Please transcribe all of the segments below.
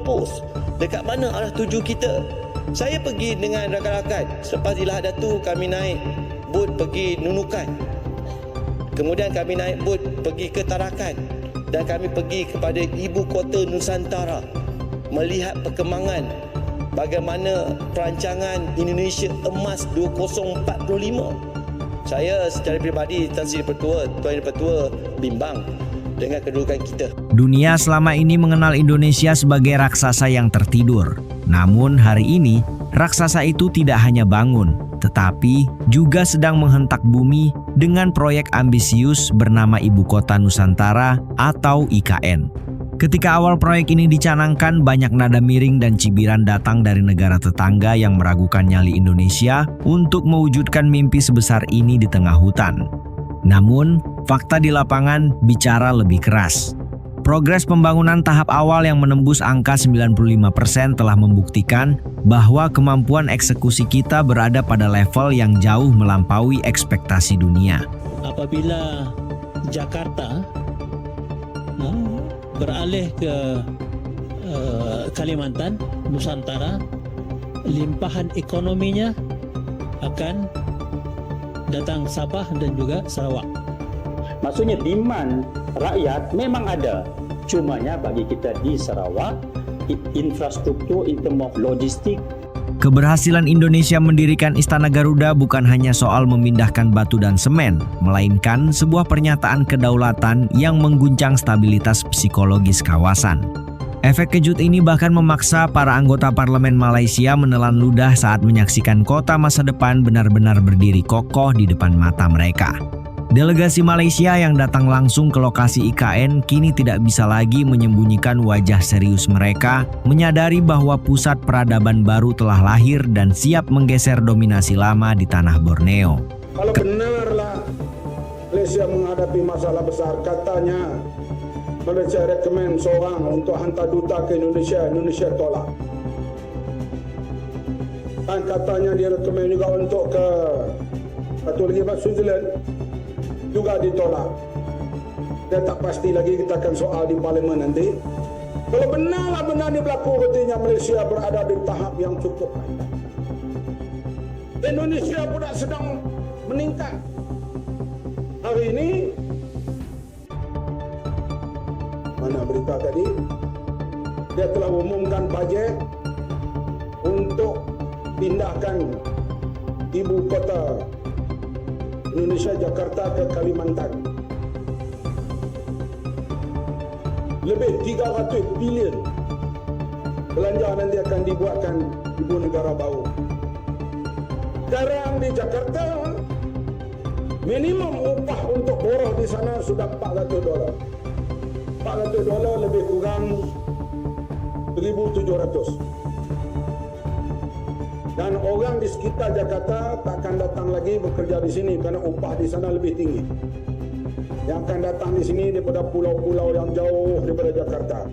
mampus. Dekat mana arah tuju kita? Saya pergi dengan rakan-rakan. Selepas Ilahat Datu, kami naik bot pergi Nunukan. Kemudian kami naik bot pergi ke Tarakan. Dan kami pergi kepada ibu kota Nusantara. Melihat perkembangan bagaimana perancangan Indonesia Emas 2045. Saya secara pribadi, Tuan Yang Dipertua, bimbang dengan kedudukan kita. Dunia selama ini mengenal Indonesia sebagai raksasa yang tertidur. Namun hari ini, raksasa itu tidak hanya bangun, tetapi juga sedang menghentak bumi dengan proyek ambisius bernama Ibu Kota Nusantara atau IKN. Ketika awal proyek ini dicanangkan, banyak nada miring dan cibiran datang dari negara tetangga yang meragukan nyali Indonesia untuk mewujudkan mimpi sebesar ini di tengah hutan. Namun, fakta di lapangan bicara lebih keras. Progres pembangunan tahap awal yang menembus angka 95% telah membuktikan bahwa kemampuan eksekusi kita berada pada level yang jauh melampaui ekspektasi dunia. Apabila Jakarta beralih ke Kalimantan, Nusantara, limpahan ekonominya akan datang Sabah dan juga Sarawak. Maksudnya demand rakyat memang ada. Cumanya bagi kita di Sarawak, infrastruktur in term of logistik. Keberhasilan Indonesia mendirikan Istana Garuda bukan hanya soal memindahkan batu dan semen, melainkan sebuah pernyataan kedaulatan yang mengguncang stabilitas psikologis kawasan. Efek kejut ini bahkan memaksa para anggota parlemen Malaysia menelan ludah saat menyaksikan kota masa depan benar-benar berdiri kokoh di depan mata mereka. Delegasi Malaysia yang datang langsung ke lokasi IKN kini tidak bisa lagi menyembunyikan wajah serius mereka, menyadari bahwa pusat peradaban baru telah lahir dan siap menggeser dominasi lama di tanah Borneo. Kalau benarlah Malaysia menghadapi masalah besar, katanya Malaysia rekomen seorang untuk hantar duta ke Indonesia, Indonesia tolak. Dan katanya dia rekomen juga untuk ke satu lagi Switzerland, juga ditolak. Dan tak pasti lagi kita akan soal di parlimen nanti. Kalau benar ini berlaku, artinya Malaysia berada di tahap yang cukup. Indonesia pun sedang meningkat. Hari ini, mana berita tadi, dia telah umumkan bajet untuk pindahkan ibu kota Indonesia, Jakarta ke Kalimantan. Lebih 300 bilion belanja nanti akan dibuatkan ibu negara baru. Sekarang di Jakarta, minimum upah untuk buruh di sana sudah $400. $400 lebih kurang 1.700. Dan orang di sekitar Jakarta takkan datang lagi bekerja di sini kerana upah di sana lebih tinggi. Yang akan datang di sini daripada pulau-pulau yang jauh daripada Jakarta.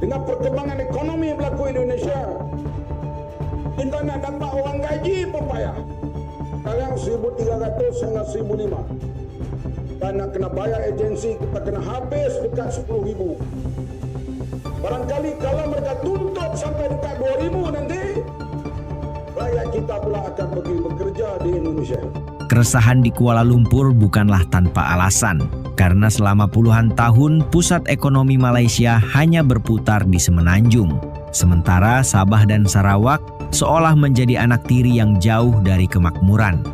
Dengan perkembangan ekonomi yang berlaku di Indonesia, kita nak dapat orang gaji pun payah. Sekarang 1.300 hingga 1.500. Dan nak kena bayar agensi, kita kena habis dekat 10,000. Barangkali kalau mereka tuntut sampai dekat 2,000 nanti, rakyat kita pula akan pergi bekerja di Indonesia. Keresahan di Kuala Lumpur bukanlah tanpa alasan, karena selama puluhan tahun pusat ekonomi Malaysia hanya berputar di Semenanjung. Sementara Sabah dan Sarawak seolah menjadi anak tiri yang jauh dari kemakmuran.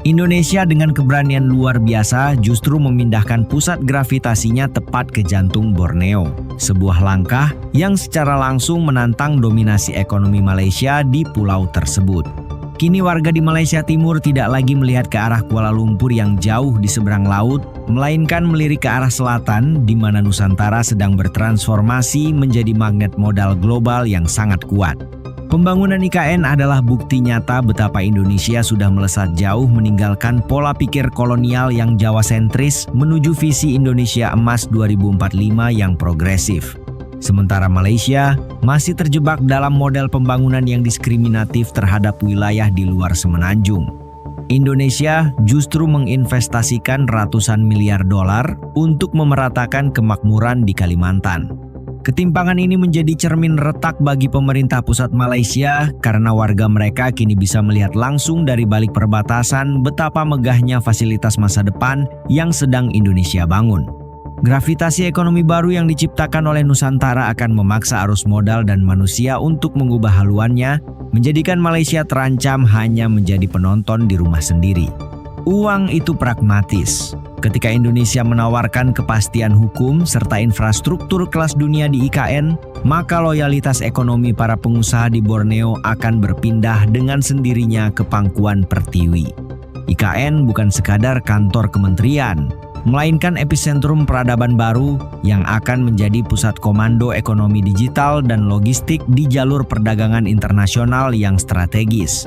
Indonesia dengan keberanian luar biasa justru memindahkan pusat gravitasinya tepat ke jantung Borneo. Sebuah langkah yang secara langsung menantang dominasi ekonomi Malaysia di pulau tersebut. Kini warga di Malaysia Timur tidak lagi melihat ke arah Kuala Lumpur yang jauh di seberang laut, melainkan melirik ke arah selatan di mana Nusantara sedang bertransformasi menjadi magnet modal global yang sangat kuat. Pembangunan IKN adalah bukti nyata betapa Indonesia sudah melesat jauh meninggalkan pola pikir kolonial yang Jawa sentris menuju visi Indonesia Emas 2045 yang progresif. Sementara Malaysia masih terjebak dalam model pembangunan yang diskriminatif terhadap wilayah di luar Semenanjung. Indonesia justru menginvestasikan ratusan miliar dolar untuk memeratakan kemakmuran di Kalimantan. Ketimpangan ini menjadi cermin retak bagi pemerintah pusat Malaysia karena warga mereka kini bisa melihat langsung dari balik perbatasan betapa megahnya fasilitas masa depan yang sedang Indonesia bangun. Gravitasi ekonomi baru yang diciptakan oleh Nusantara akan memaksa arus modal dan manusia untuk mengubah haluannya, menjadikan Malaysia terancam hanya menjadi penonton di rumah sendiri. Uang itu pragmatis. Ketika Indonesia menawarkan kepastian hukum serta infrastruktur kelas dunia di IKN, maka loyalitas ekonomi para pengusaha di Borneo akan berpindah dengan sendirinya ke pangkuan Pertiwi. IKN bukan sekadar kantor kementerian, melainkan epicentrum peradaban baru yang akan menjadi pusat komando ekonomi digital dan logistik di jalur perdagangan internasional yang strategis.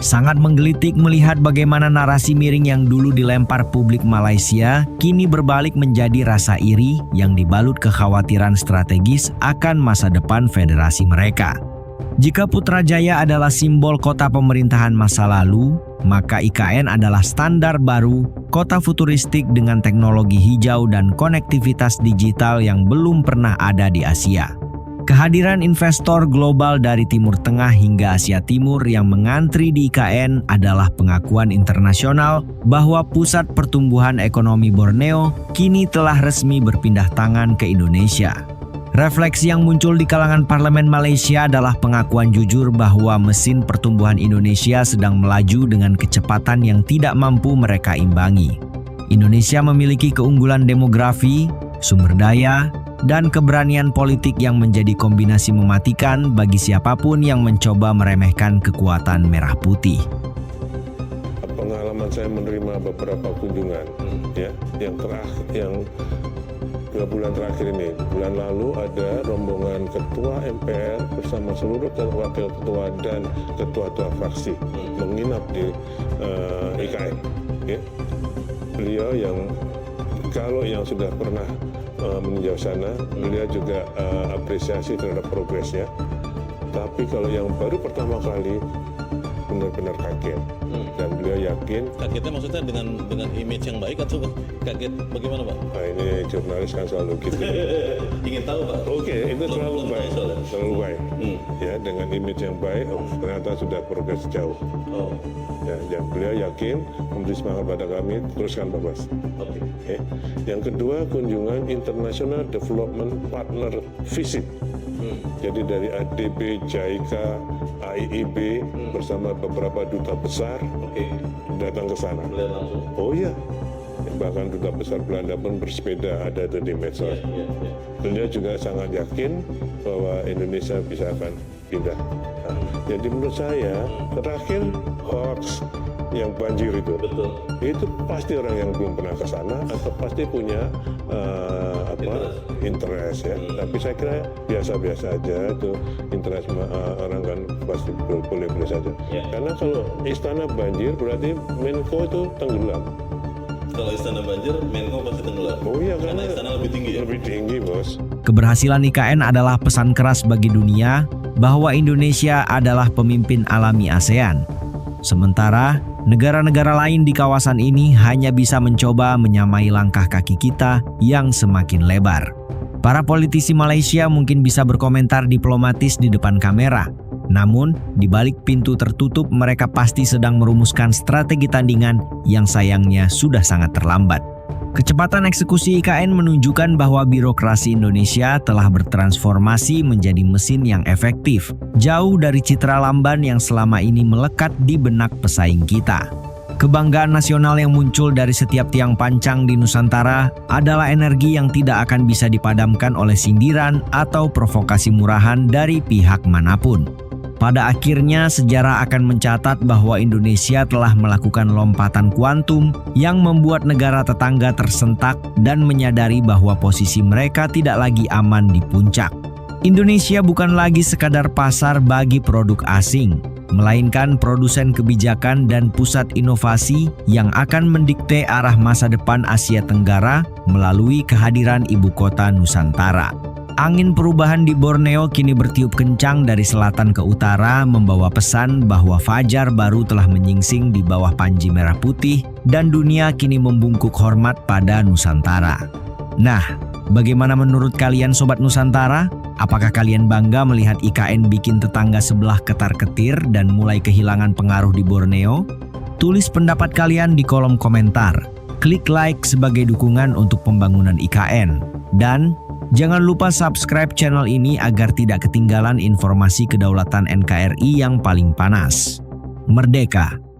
Sangat menggelitik melihat bagaimana narasi miring yang dulu dilempar publik Malaysia kini berbalik menjadi rasa iri yang dibalut kekhawatiran strategis akan masa depan federasi mereka. Jika Putrajaya adalah simbol kota pemerintahan masa lalu, maka IKN adalah standar baru kota futuristik dengan teknologi hijau dan konektivitas digital yang belum pernah ada di Asia. Kehadiran investor global dari Timur Tengah hingga Asia Timur yang mengantri di IKN adalah pengakuan internasional bahwa pusat pertumbuhan ekonomi Borneo kini telah resmi berpindah tangan ke Indonesia. Refleksi yang muncul di kalangan parlemen Malaysia adalah pengakuan jujur bahwa mesin pertumbuhan Indonesia sedang melaju dengan kecepatan yang tidak mampu mereka imbangi. Indonesia memiliki keunggulan demografi, sumber daya, dan keberanian politik yang menjadi kombinasi mematikan bagi siapapun yang mencoba meremehkan kekuatan merah putih. Pengalaman saya menerima beberapa kunjungan, ya, yang 2 bulan terakhir ini. Bulan lalu ada rombongan ketua MPR bersama seluruh wakil ketua dan ketua-ketua fraksi menginap di IKN. Ya. Beliau yang kalau yang sudah pernah meninjau sana, beliau juga apresiasi terhadap progresnya. Tapi kalau yang baru pertama kali benar-benar kaget, dan beliau yakin. Kagetnya maksudnya dengan image yang baik atau kaget bagaimana, Pak? Nah, ini jurnalis kan selalu gitu. Ingin tahu, Pak? Oke, itu terlalu baik, terlalu baik. Ya, dengan image yang baik, ternyata sudah progres jauh. Oh. Ya, beliau yakin, memberi semangat pada kami, teruskan Pak Bas. Okay. Yang kedua, kunjungan International Development Partner Visit. Jadi dari ADB, JICA, AIIB bersama beberapa duta besar datang ke sana. Oh iya, bahkan duta besar Belanda pun bersepeda ada itu di medsos. Beliau juga sangat yakin bahwa Indonesia bisa akan pindah. Nah, jadi menurut saya terakhir hoax yang banjir itu, itu pasti orang yang belum pernah ke sana atau pasti punya interest ya. Tapi saya kira biasa-biasa aja itu interest orang kan pasti boleh-boleh saja. Karena kalau istana banjir berarti Menko itu tenggelam. Kalau istana banjir, Menko pasti tenggelam. Oh iya, karena istana lebih tinggi ya? Lebih tinggi, Bos. Keberhasilan IKN adalah pesan keras bagi dunia bahwa Indonesia adalah pemimpin alami ASEAN. Sementara negara-negara lain di kawasan ini hanya bisa mencoba menyamai langkah kaki kita yang semakin lebar. Para politisi Malaysia mungkin bisa berkomentar diplomatis di depan kamera. Namun, di balik pintu tertutup mereka pasti sedang merumuskan strategi tandingan yang sayangnya sudah sangat terlambat. Kecepatan eksekusi IKN menunjukkan bahwa birokrasi Indonesia telah bertransformasi menjadi mesin yang efektif, jauh dari citra lamban yang selama ini melekat di benak pesaing kita. Kebanggaan nasional yang muncul dari setiap tiang pancang di Nusantara adalah energi yang tidak akan bisa dipadamkan oleh sindiran atau provokasi murahan dari pihak manapun. Pada akhirnya, sejarah akan mencatat bahwa Indonesia telah melakukan lompatan kuantum yang membuat negara tetangga tersentak dan menyadari bahwa posisi mereka tidak lagi aman di puncak. Indonesia bukan lagi sekadar pasar bagi produk asing, melainkan produsen kebijakan dan pusat inovasi yang akan mendikte arah masa depan Asia Tenggara melalui kehadiran ibu kota Nusantara. Angin perubahan di Borneo kini bertiup kencang dari selatan ke utara, membawa pesan bahwa fajar baru telah menyingsing di bawah panji merah putih dan dunia kini membungkuk hormat pada Nusantara. Nah, bagaimana menurut kalian Sobat Nusantara? Apakah kalian bangga melihat IKN bikin tetangga sebelah ketar-ketir dan mulai kehilangan pengaruh di Borneo? Tulis pendapat kalian di kolom komentar. Klik like sebagai dukungan untuk pembangunan IKN. Dan jangan lupa subscribe channel ini agar tidak ketinggalan informasi kedaulatan NKRI yang paling panas. Merdeka!